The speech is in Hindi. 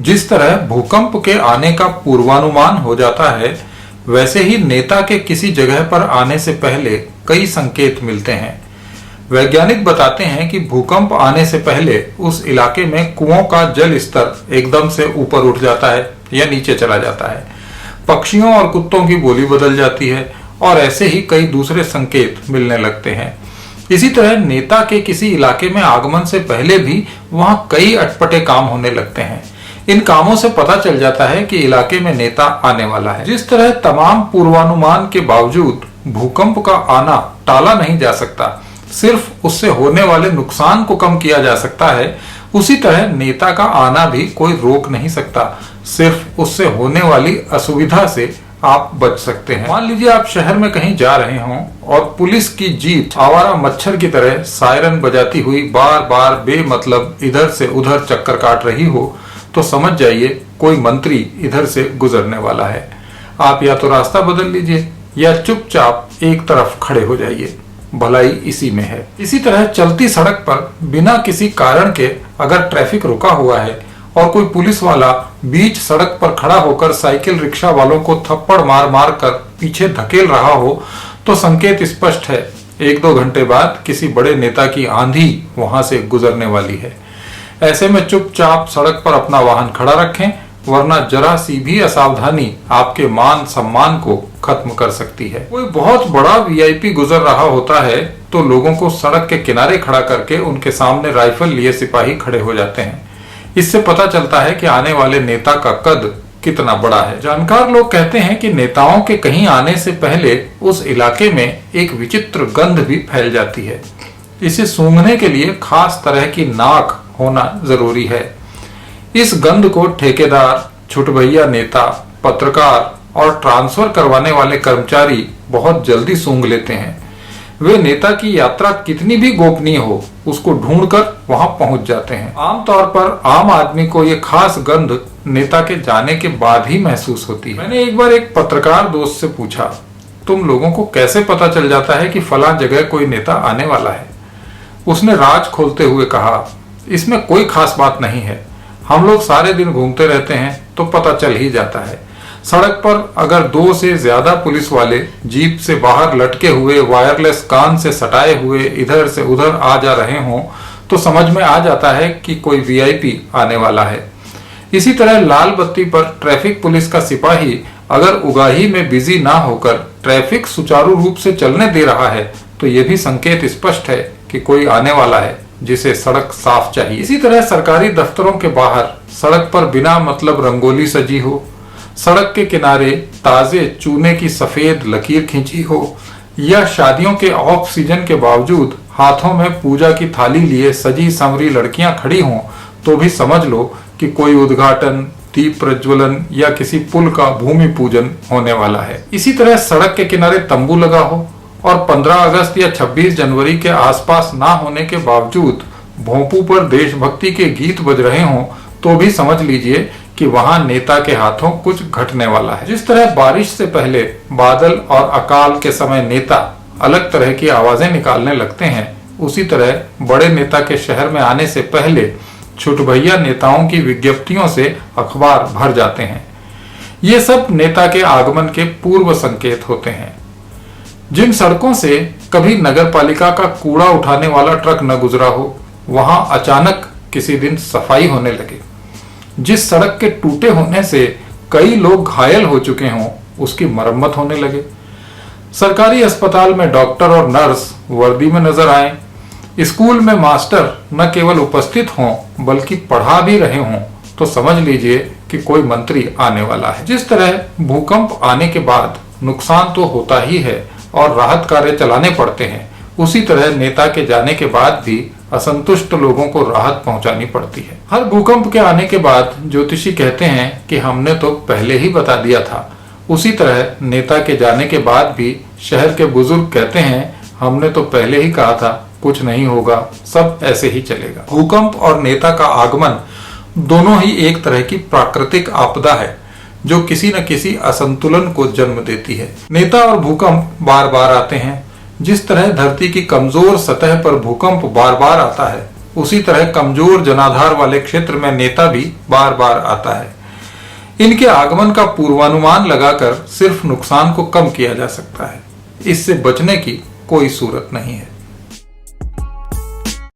जिस तरह भूकंप के आने का पूर्वानुमान हो जाता है, वैसे ही नेता के किसी जगह पर आने से पहले कई संकेत मिलते हैं। वैज्ञानिक बताते हैं कि भूकंप आने से पहले उस इलाके में कुओं का जल स्तर एकदम से ऊपर उठ जाता है या नीचे चला जाता है। पक्षियों और कुत्तों की बोली बदल जाती है और ऐसे ही कई दूसरे संकेत मिलने लगते हैं। इसी तरह नेता के किसी इलाके में आगमन से पहले भी वहां कई अटपटे काम होने लगते हैं। इन कामों से पता चल जाता है कि इलाके में नेता आने वाला है। जिस तरह तमाम पूर्वानुमान के बावजूद भूकंप का आना टाला नहीं जा सकता, सिर्फ उससे होने वाले नुकसान को कम किया जा सकता है, उसी तरह नेता का आना भी कोई रोक नहीं सकता, सिर्फ उससे होने वाली असुविधा से आप बच सकते हैं। मान लीजिए आप शहर में कहीं जा रहे हों और पुलिस की जीप आवारा मच्छर की तरह सायरन बजाती हुई बार बार बेमतलब इधर से उधर चक्कर काट रही हो, तो समझ जाइए कोई मंत्री इधर से गुजरने वाला है। आप या तो रास्ता बदल लीजिए या चुपचाप एक तरफ खड़े हो जाइए, भलाई इसी में है। इसी तरह चलती सड़क पर बिना किसी कारण के अगर ट्रैफिक रुका हुआ है और कोई पुलिस वाला बीच सड़क पर खड़ा होकर साइकिल रिक्शा वालों को थप्पड़ मार मार कर पीछे धकेल रहा हो, तो संकेत स्पष्ट है, 1-2 घंटे बाद किसी बड़े नेता की आंधी वहां से गुजरने वाली है। ऐसे में चुपचाप सड़क पर अपना वाहन खड़ा रखें, वरना जरा सी भी असावधानी आपके मान सम्मान को खत्म कर सकती है। कोई बहुत बड़ा वीआईपी गुजर रहा होता है तो लोगों को सड़क के किनारे खड़ा करके उनके सामने राइफल लिए सिपाही खड़े हो जाते हैं। इससे पता चलता है कि आने वाले नेता का कद कितना बड़ा है। जानकार लोग कहते हैं कि नेताओं के कहीं आने से पहले उस इलाके में एक विचित्र गंध भी फैल जाती है। इसे सूंघने के लिए खास तरह की नाक होना जरूरी है। इस गंध को ठेकेदार, छुटभैया नेता, पत्रकार और ट्रांसफर करवाने वाले कर्मचारी बहुत जल्दी सूंघ लेते हैं। वे नेता की यात्रा कितनी भी गोपनीय हो, उसको ढूंढकर वहां पहुंच जाते हैं। आमतौर पर आम आदमी को यह खास गंध नेता के जाने के बाद ही महसूस होती है। मैंने एक बार एक पत्रकार दोस्त से पूछा, तुम लोगों को कैसे पता चल जाता है कि फलां जगह कोई नेता आने वाला है? उसने राज खोलते हुए कहा, इसमें कोई खास बात नहीं है, हम लोग सारे दिन घूमते रहते हैं तो पता चल ही जाता है। सड़क पर अगर 2 से ज्यादा पुलिस वाले जीप से बाहर लटके हुए वायरलेस कान से सटाए हुए इधर से उधर आ जा रहे हों, तो समझ में आ जाता है कि कोई वीआईपी आने वाला है। इसी तरह लाल बत्ती पर ट्रैफिक पुलिस का सिपाही अगर उगाही में बिजी ना होकर ट्रैफिक सुचारू रूप से चलने दे रहा है, तो यह भी संकेत स्पष्ट है कि कोई आने वाला है जिसे सड़क साफ चाहिए। इसी तरह सरकारी दफ्तरों के बाहर सड़क पर बिना मतलब रंगोली सजी हो, सड़क के किनारे ताजे चूने की सफेद लकीर खींची हो, या शादियों के ऑफ सीजन के बावजूद हाथों में पूजा की थाली लिए सजी संवरी लड़कियां खड़ी हों, तो भी समझ लो कि कोई उद्घाटन, दीप प्रज्वलन या किसी पुल का भूमि पूजन होने वाला है। इसी तरह सड़क के किनारे तंबू लगा हो और 15 अगस्त या 26 जनवरी के आसपास ना होने के बावजूद भोंपू पर देशभक्ति के गीत बज रहे हों, तो भी समझ लीजिए कि वहां नेता के हाथों कुछ घटने वाला है। जिस तरह बारिश से पहले बादल और अकाल के समय नेता अलग तरह की आवाजें निकालने लगते हैं, उसी तरह बड़े नेता के शहर में आने से पहले छुटभैया नेताओं की विज्ञप्तियों से अखबार भर जाते हैं। ये सब नेता के आगमन के पूर्व संकेत होते हैं। जिन सड़कों से कभी नगर पालिका का कूड़ा उठाने वाला ट्रक न गुजरा हो, वहां अचानक किसी दिन सफाई होने लगे। जिस सड़क के टूटे होने से कई लोग घायल हो चुके हों, उसकी मरम्मत होने लगे। सरकारी अस्पताल में डॉक्टर और नर्स वर्दी में नजर आए। स्कूल में मास्टर न केवल उपस्थित हों बल्कि पढ़ा भी रहे हों, तो समझ लीजिए कि कोई मंत्री आने वाला है। जिस तरह भूकंप आने के बाद नुकसान तो होता ही है और राहत कार्य चलाने पड़ते हैं, उसी तरह नेता के जाने के बाद भी असंतुष्ट लोगों को राहत पहुंचानी पड़ती है। हर भूकंप के आने के बाद ज्योतिषी कहते हैं कि हमने तो पहले ही बता दिया था। उसी तरह नेता के जाने के बाद भी शहर के बुजुर्ग कहते हैं, हमने तो पहले ही कहा था, कुछ नहीं होगा, सब ऐसे ही चलेगा। भूकंप और नेता का आगमन दोनों ही एक तरह की प्राकृतिक आपदा है जो किसी न किसी असंतुलन को जन्म देती है। नेता और भूकंप बार बार आते हैं। जिस तरह धरती की कमजोर सतह पर भूकंप बार बार आता है, उसी तरह कमजोर जनाधार वाले क्षेत्र में नेता भी बार बार आता है। इनके आगमन का पूर्वानुमान लगाकर सिर्फ नुकसान को कम किया जा सकता है, इससे बचने की कोई सूरत नहीं है।